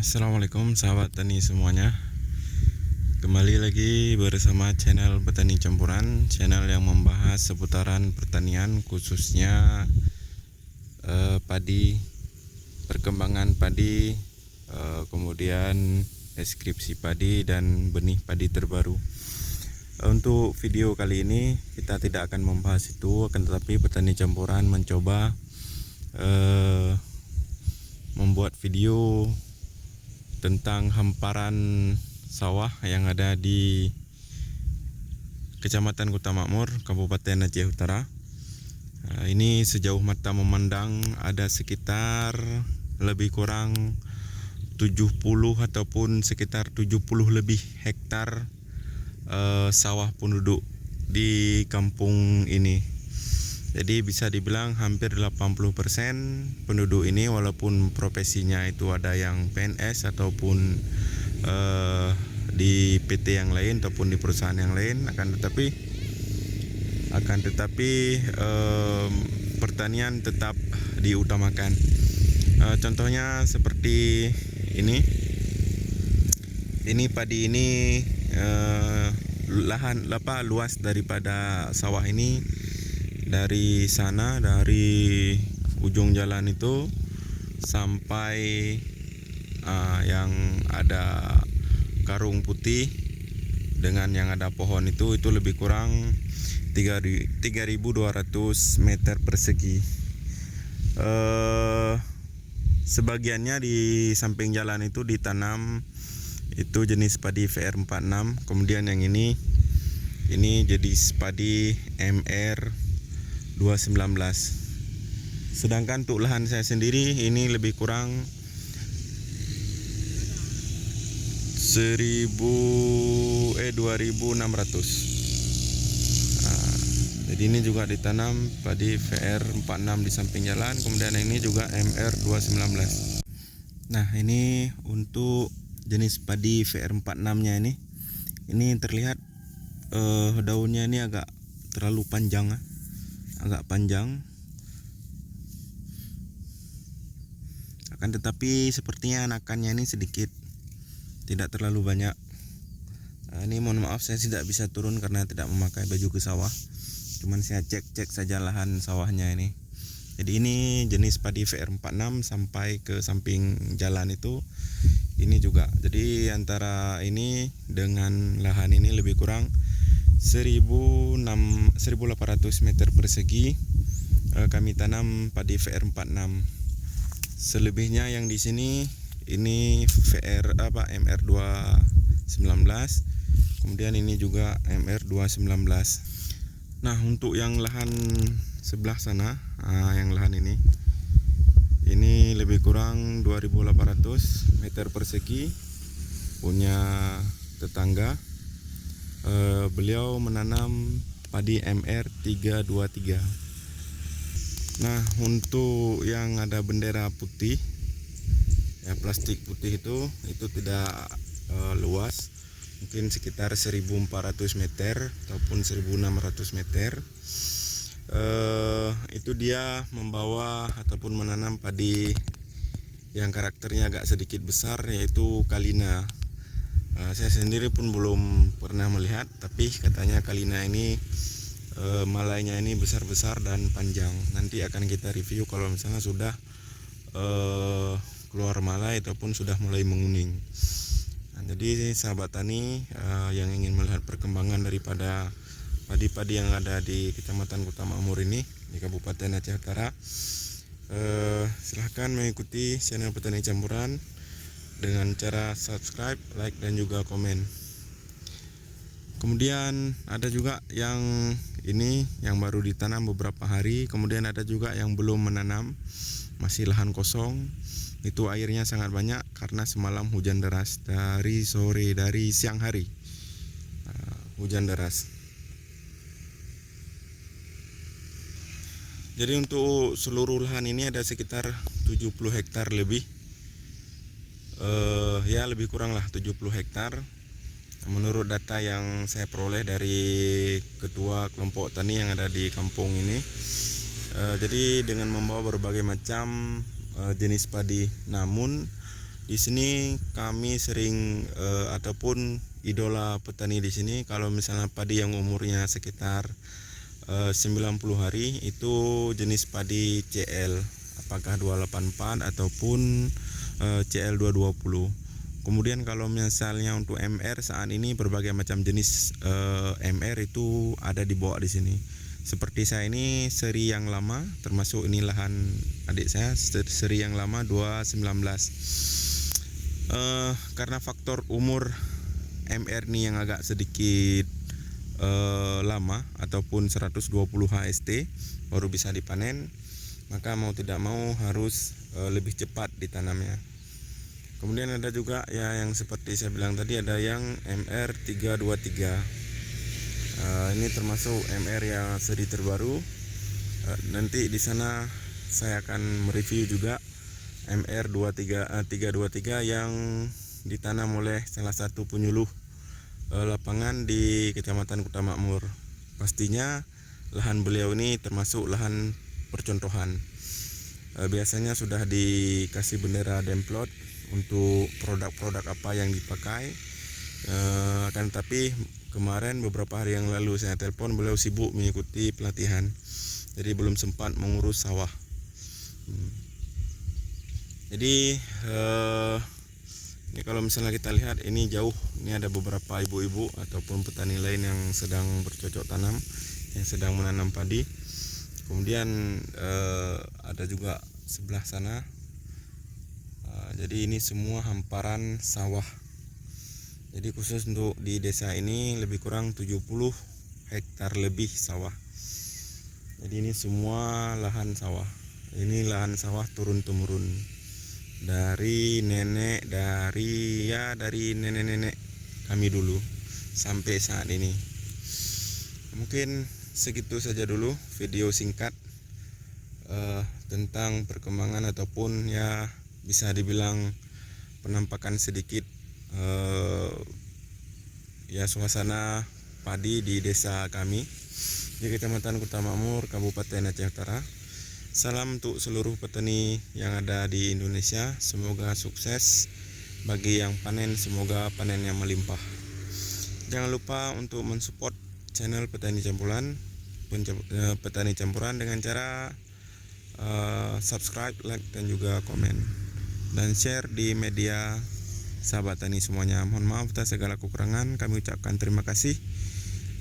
Assalamualaikum sahabat tani semuanya. Kembali lagi bersama channel Petani Campuran, channel yang membahas seputaran pertanian khususnya padi, perkembangan padi, kemudian deskripsi padi dan benih padi terbaru. Untuk video kali ini kita tidak akan membahas itu, akan tetapi Petani Campuran mencoba membuat video tentang hamparan sawah yang ada di Kecamatan Kota Makmur, Kabupaten Aceh Utara. Ini sejauh mata memandang ada sekitar lebih kurang 70 ataupun sekitar 70 lebih hektar sawah penduduk di kampung ini. Jadi bisa dibilang hampir 80% penduduk ini, walaupun profesinya itu ada yang PNS ataupun di PT yang lain ataupun di perusahaan yang lain, akan tetapi pertanian tetap diutamakan. Contohnya seperti ini padi ini, luas daripada sawah ini. Dari sana, dari ujung jalan itu sampai yang ada karung putih dengan yang ada pohon itu lebih kurang 3.200 meter persegi. Sebagiannya di samping jalan itu ditanam itu jenis padi VR46. Kemudian yang ini jenis padi MR 219. Sedangkan untuk lahan saya sendiri ini lebih kurang 2.600. Jadi ini juga ditanam padi VR46 di samping jalan. Kemudian ini juga MR219. Nah, ini untuk jenis padi VR46-nya ini terlihat daunnya ini agak terlalu panjang, akan tetapi sepertinya anakannya ini sedikit, tidak terlalu banyak. Ini mohon maaf saya tidak bisa turun karena tidak memakai baju ke sawah, cuman saya cek saja lahan sawahnya ini. Jadi ini jenis padi VR46 sampai ke samping jalan itu ini juga. Jadi antara ini dengan lahan ini lebih kurang 1.800 meter persegi kami tanam padi VR46. Selebihnya yang di sini ini MR219. Kemudian ini juga MR219. Nah, untuk yang lahan sebelah sana, yang lahan ini lebih kurang 2.800 meter persegi punya tetangga. Beliau menanam padi MR323. Nah, untuk yang ada bendera putih, ya plastik putih itu tidak luas, mungkin sekitar 1.400 meter ataupun 1.600 meter. Itu dia membawa ataupun menanam padi yang karakternya agak sedikit besar, yaitu Kalina. Saya sendiri pun belum pernah melihat, tapi katanya Kalina ini malainya ini besar-besar dan panjang. Nanti akan kita review kalau misalnya sudah keluar malai ataupun sudah mulai menguning. Nah, jadi sahabat tani yang ingin melihat perkembangan daripada padi-padi yang ada di Kecamatan Kota Makmur ini di Kabupaten Aceh Utara, silahkan mengikuti channel Petani Campuran dengan cara subscribe, like, dan juga komen. Kemudian ada juga yang ini yang baru ditanam beberapa hari. Kemudian ada juga yang belum menanam, masih lahan kosong. Itu airnya sangat banyak karena semalam hujan deras dari siang hari, hujan deras. Jadi untuk seluruh lahan ini ada sekitar 70 hektar lebih. Ya lebih kurang lah 70 hektar menurut data yang saya peroleh dari ketua kelompok tani yang ada di kampung ini. Jadi dengan membawa berbagai macam jenis padi, namun Di sini kami sering ataupun idola petani di sini, kalau misalnya padi yang umurnya sekitar 90 hari itu jenis padi CL, apakah 284 ataupun CL 220. Kemudian kalau misalnya untuk MR saat ini berbagai macam jenis MR itu ada dibawa di sini. Seperti saya ini seri yang lama, termasuk ini lahan adik saya, seri yang lama 219. Karena faktor umur MR ini yang agak sedikit lama ataupun 120 HST baru bisa dipanen, maka mau tidak mau harus lebih cepat ditanamnya. Kemudian ada juga ya yang seperti saya bilang tadi, ada yang MR 323. Ini termasuk MR yang seri terbaru. Nanti di sana saya akan mereview juga MR 323 yang ditanam oleh salah satu penyuluh lapangan di Kecamatan Kota Makmur. Pastinya lahan beliau ini termasuk lahan percontohan. Biasanya sudah dikasih bendera Demplot untuk produk-produk apa yang dipakai. Akan tetapi kemarin beberapa hari yang lalu saya telepon, beliau sibuk mengikuti pelatihan, jadi belum sempat mengurus sawah. Jadi ini kalau misalnya kita lihat ini jauh, ini ada beberapa ibu-ibu ataupun petani lain yang sedang bercocok tanam, yang sedang menanam padi. Kemudian ada juga sebelah sana. Jadi ini semua hamparan sawah. Jadi khusus untuk di desa ini lebih kurang 70 hektar lebih sawah. Jadi ini semua lahan sawah. Ini lahan sawah turun temurun dari nenek, dari nenek-nenek kami dulu sampai saat ini. Mungkin segitu saja dulu video singkat tentang perkembangan ataupun ya bisa dibilang penampakan sedikit ya suasana padi di desa kami di Kecamatan Kota Makmur, Kabupaten Aceh Utara. Salam untuk seluruh petani yang ada di Indonesia. Semoga sukses. Bagi yang panen, semoga panennya melimpah. Jangan lupa untuk mensupport channel Petani Campuran dengan cara subscribe, like, dan juga komen, dan share di media sahabat tani semuanya. Mohon maaf atas segala kekurangan. Kami ucapkan terima kasih.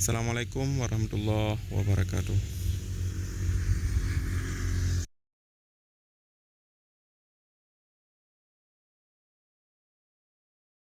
Assalamualaikum warahmatullahi wabarakatuh.